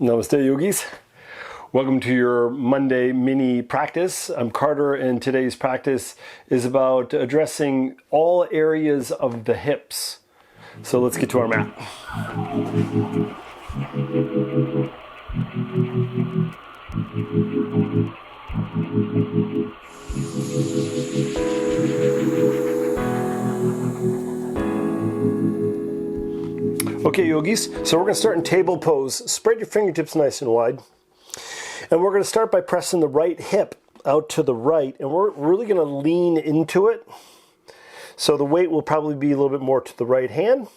Namaste yogis. Welcome to your Monday mini practice. I'm Carter and today's practice is about addressing all areas of the hips. So let's get to our mat. Okay, yogis, so we're going to start in table pose. Spread your fingertips nice and wide. And we're going to start by pressing the right hip out to the right. And we're really going to lean into it. So the weight will probably be a little bit more to the right hand.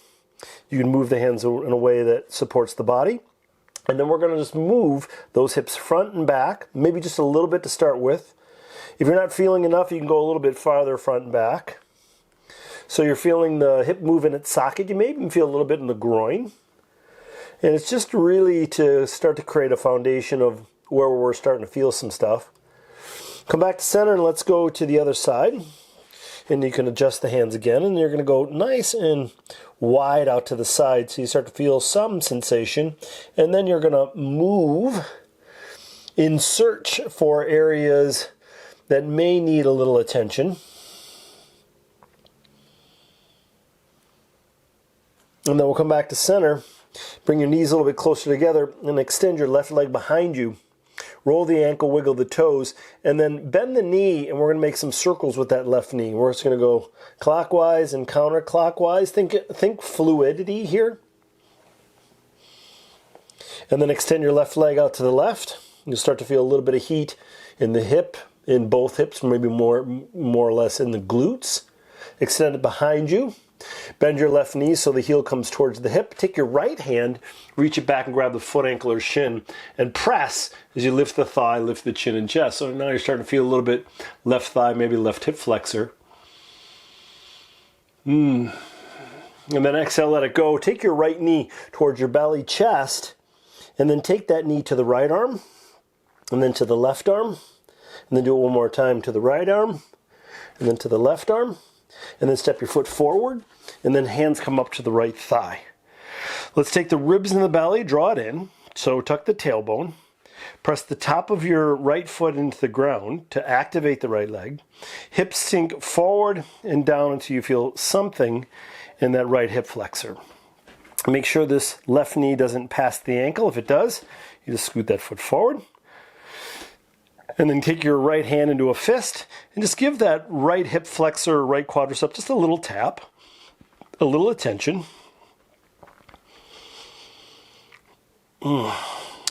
You can move the hands in a way that supports the body. And then we're going to just move those hips front and back, maybe just a little bit to start with. If you're not feeling enough, you can go a little bit farther front and back. So you're feeling the hip move in its socket. You may even feel a little bit in the groin. And it's just really to start to create a foundation of where we're starting to feel some stuff. Come back to center and let's go to the other side. And you can adjust the hands again. And you're going to go nice and wide out to the side so you start to feel some sensation. And then you're going to move in search for areas that may need a little attention. And then we'll come back to center. Bring your knees a little bit closer together and extend your left leg behind you. Roll the ankle, wiggle the toes, and then bend the knee, and we're going to make some circles with that left knee. We're just going to go clockwise and counterclockwise. Think fluidity here. And then extend your left leg out to the left. You'll start to feel a little bit of heat in the hip, in both hips, maybe more or less in the glutes. Extend it behind you. Bend your left knee so the heel comes towards the hip. Take your right hand, reach it back and grab the foot, ankle, or shin, and press as you lift the thigh, lift the chin and chest. So now you're starting to feel a little bit left thigh, maybe left hip flexor. And then exhale, let it go. Take your right knee towards your belly, chest, and then take that knee to the right arm, and then to the left arm, and then do it one more time to the right arm, and then to the left arm. And then step your foot forward, and then hands come up to the right thigh. Let's take the ribs in the belly, draw it in. So tuck the tailbone. Press the top of your right foot into the ground to activate the right leg. Hips sink forward and down until you feel something in that right hip flexor. Make sure this left knee doesn't pass the ankle. If it does, you just scoot that foot forward. And then take your right hand into a fist and just give that right hip flexor, right quadricep, just a little tap, a little attention.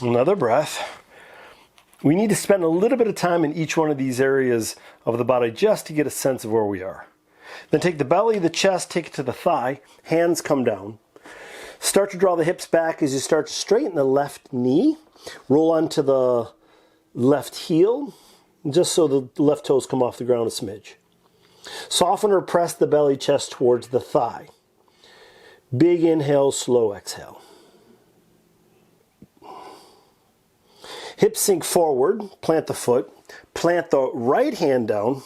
Another breath. We need to spend a little bit of time in each one of these areas of the body just to get a sense of where we are. Then take the belly, the chest, take it to the thigh, hands come down. Start to draw the hips back as you start to straighten the left knee. Roll onto the left heel, just so the left toes come off the ground a smidge. Soften or press the belly, chest towards the thigh. Big inhale, slow exhale. Hips sink forward, plant the foot, plant the right hand down,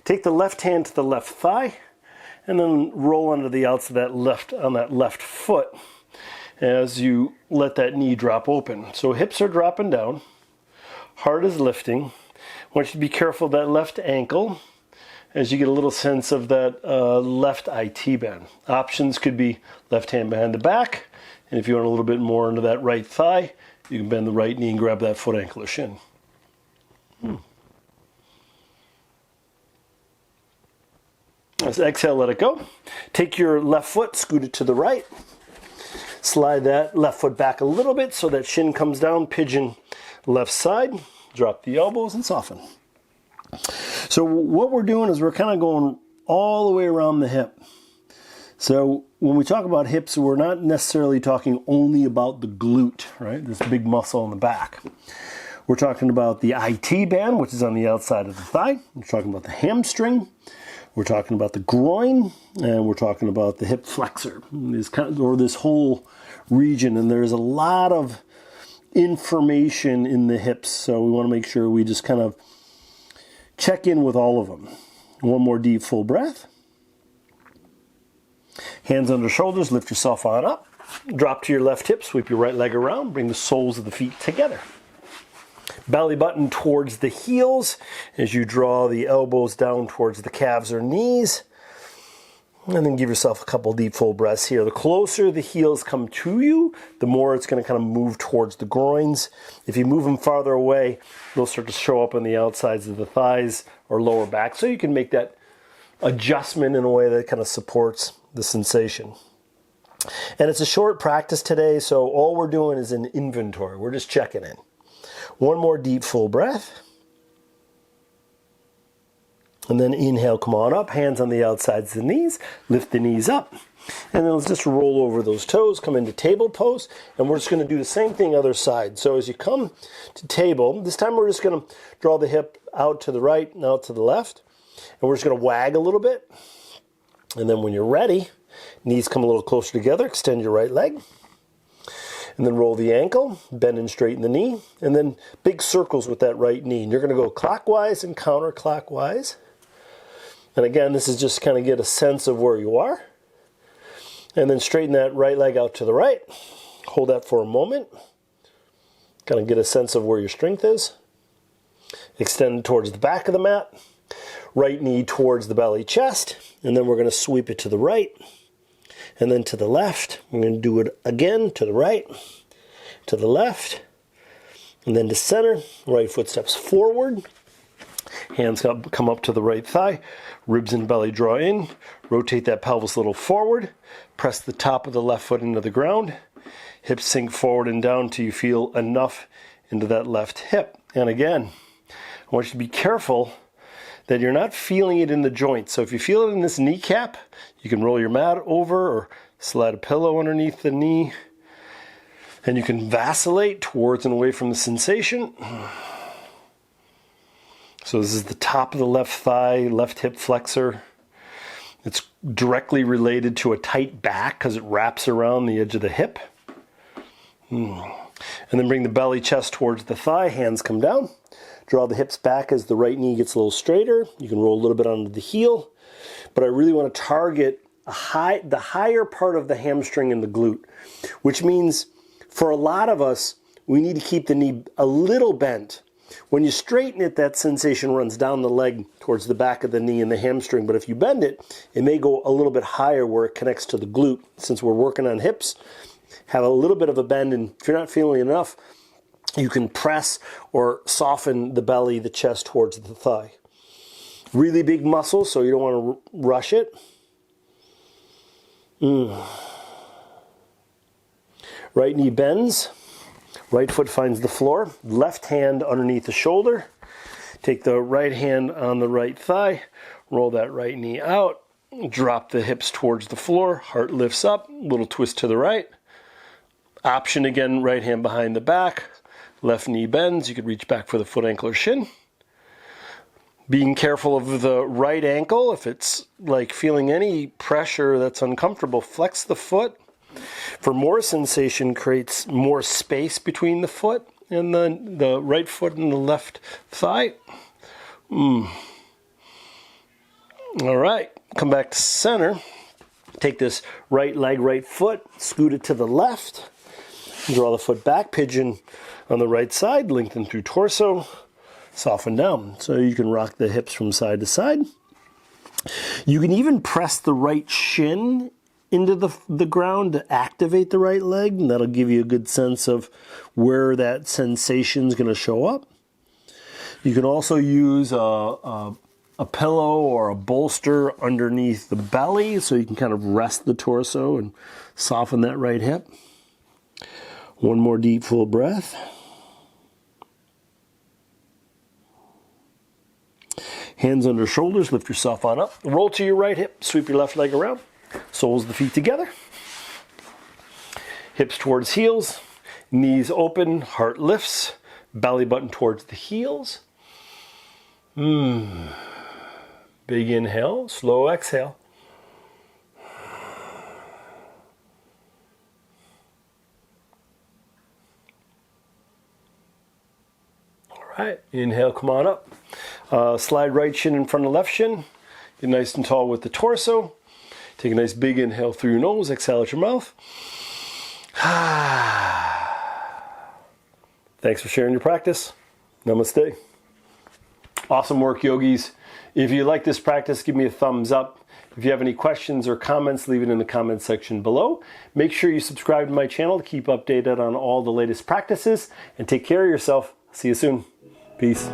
take the left hand to the left thigh, and then roll onto the outside of that left foot as you let that knee drop open. So hips are dropping down. Heart is lifting. I want you to be careful of that left ankle as you get a little sense of that left IT band. Options could be left hand behind the back, and if you want a little bit more into that right thigh, you can bend the right knee and grab that foot, ankle, or shin. Let's exhale, let it go. Take your left foot, scoot it to the right. Slide that left foot back a little bit so that shin comes down, pigeon left side, drop the elbows and soften. So what we're doing is we're kind of going all the way around the hip. So when we talk about hips, we're not necessarily talking only about the glute, right? This big muscle in the back. We're talking about the IT band, which is on the outside of the thigh. We're talking about the hamstring. We're talking about the groin, and we're talking about the hip flexor, this whole region. And there's a lot of information in the hips, so we want to make sure we just kind of check in with all of them. One more deep full breath. Hands under shoulders, lift yourself on up. Drop to your left hip, sweep your right leg around, bring the soles of the feet together. Belly button towards the heels as you draw the elbows down towards the calves or knees. And then give yourself a couple deep full breaths here. The closer the heels come to you, the more it's going to kind of move towards the groins. If you move them farther away, they'll start to show up on the outsides of the thighs or lower back. So you can make that adjustment in a way that kind of supports the sensation. And it's a short practice today, so all we're doing is an inventory. We're just checking in. One more deep full breath. And then inhale, come on up, hands on the outsides of the knees, lift the knees up. And then let's just roll over those toes, come into table pose, and we're just going to do the same thing other side. So as you come to table, this time we're just going to draw the hip out to the right and out to the left. And we're just going to wag a little bit. And then when you're ready, knees come a little closer together, extend your right leg. And then roll the ankle, bend and straighten the knee, and then big circles with that right knee. And you're going to go clockwise and counterclockwise. And again, this is just kind of get a sense of where you are. And then straighten that right leg out to the right. Hold that for a moment. Kind of get a sense of where your strength is. Extend towards the back of the mat. Right knee towards the belly chest. And then we're going to sweep it to the right. And then to the left. We're going to do it again to the right. To the left. And then to center. Right foot steps forward. Hands come up to the right thigh, ribs and belly draw in, rotate that pelvis a little forward, press the top of the left foot into the ground, hips sink forward and down till you feel enough into that left hip. And again, I want you to be careful that you're not feeling it in the joints. So if you feel it in this kneecap, you can roll your mat over or slide a pillow underneath the knee, and you can vacillate towards and away from the sensation. So this is the top of the left thigh, left hip flexor. It's directly related to a tight back because it wraps around the edge of the hip. And then bring the belly chest towards the thigh, hands come down. Draw the hips back as the right knee gets a little straighter. You can roll a little bit onto the heel. But I really want to target the higher part of the hamstring and the glute, which means for a lot of us, we need to keep the knee a little bent. When you straighten it, that sensation runs down the leg towards the back of the knee and the hamstring. But if you bend it, it may go a little bit higher where it connects to the glute. Since we're working on hips, have a little bit of a bend. And if you're not feeling enough, you can press or soften the belly, the chest towards the thigh. Really big muscle, so you don't want to rush it. Right knee bends. Right foot finds the floor, left hand underneath the shoulder. Take the right hand on the right thigh, roll that right knee out, drop the hips towards the floor, heart lifts up, little twist to the right. Option again, right hand behind the back, left knee bends, you could reach back for the foot, ankle, or shin. Being careful of the right ankle, if it's like feeling any pressure that's uncomfortable, flex the foot. For more sensation, creates more space between the foot and the right foot and the left thigh. All right, come back to center. Take this right leg, right foot, scoot it to the left. Draw the foot back, pigeon on the right side, lengthen through torso, soften down. So you can rock the hips from side to side. You can even press the right shin into the ground to activate the right leg, and that'll give you a good sense of where that sensation is going to show up. You can also use a pillow or a bolster underneath the belly so you can kind of rest the torso and soften that right hip. One more deep full breath. Hands under shoulders, lift yourself on up. Roll to your right hip, sweep your left leg around. Soles of the feet together. Hips towards heels. Knees open, heart lifts. Belly button towards the heels. Big inhale, slow exhale. All right, inhale, come on up. Slide right shin in front of left shin. Get nice and tall with the torso. Take a nice big inhale through your nose, exhale out your mouth. Thanks for sharing your practice. Namaste. Awesome work, yogis. If you like this practice, give me a thumbs up. If you have any questions or comments, leave it in the comments section below. Make sure you subscribe to my channel to keep updated on all the latest practices, and take care of yourself. See you soon. Peace.